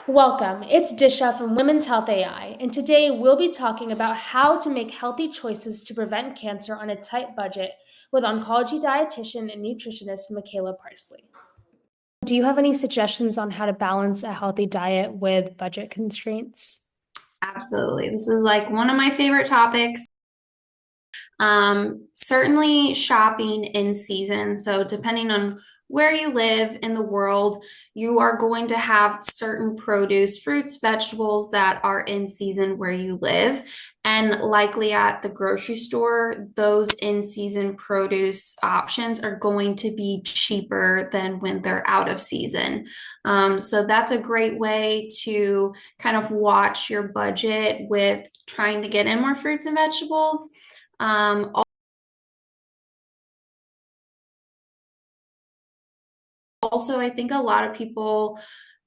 Welcome. It's Disha from Women's Health AI, and today we'll be talking about how to make healthy choices to prevent cancer on a tight budget with oncology dietitian and nutritionist Mickala Parsley. Do you have any suggestions on how to balance a healthy diet with budget constraints? Absolutely. This is like one of my favorite topics. Certainly shopping in season. So, depending on where you live in the world, you are going to have certain produce, fruits, vegetables that are in season where you live. And likely at the grocery store, those in season produce options are going to be cheaper than when they're out of season. So, that's a great way to kind of watch your budget with trying to get in more fruits and vegetables. Um, Also, I think a lot of people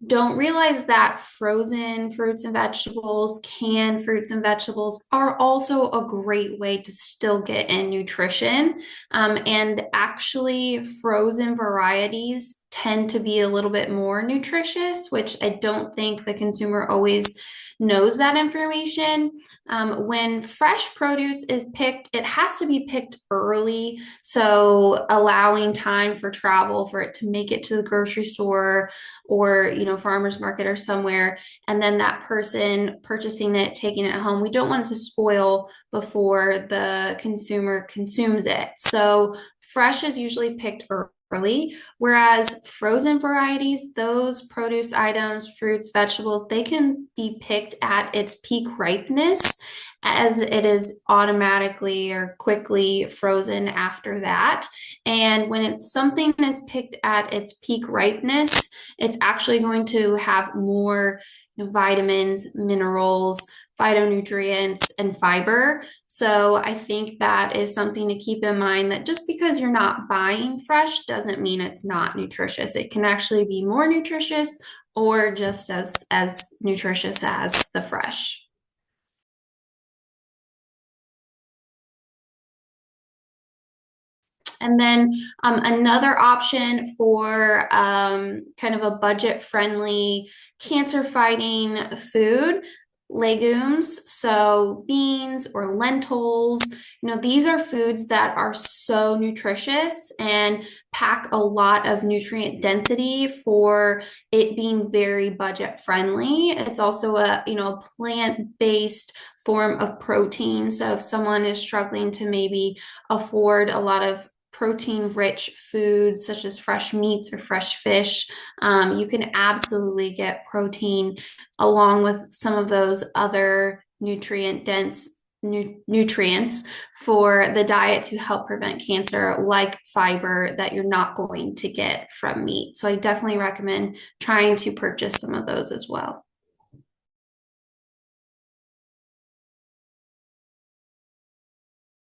don't realize that frozen fruits and vegetables, canned fruits and vegetables are also a great way to still get in nutrition. And actually, frozen varieties tend to be a little bit more nutritious, which I don't think the consumer always knows that information. When fresh produce is picked, it has to be picked early. So allowing time for travel for it to make it to the grocery store or, farmer's market or somewhere. And then that person purchasing it, taking it home, we don't want it to spoil before the consumer consumes it. So fresh is usually picked early, whereas frozen varieties, those produce items, fruits, vegetables, they can be picked at its peak ripeness as it is automatically or quickly frozen after that. And when it's something is picked at its peak ripeness, it's actually going to have more vitamins, minerals, phytonutrients, and fiber. So I think that is something to keep in mind that just because you're not buying fresh doesn't mean it's not nutritious. It can actually be more nutritious or just as nutritious as the fresh. And then another option for kind of a budget friendly cancer fighting food, legumes. So beans or lentils, these are foods that are so nutritious and pack a lot of nutrient density for it being very budget friendly. It's also a plant-based form of protein. So if someone is struggling to maybe afford a lot of protein rich foods such as fresh meats or fresh fish, you can absolutely get protein along with some of those other nutrient dense nutrients for the diet to help prevent cancer, like fiber that you're not going to get from meat. So I definitely recommend trying to purchase some of those as well.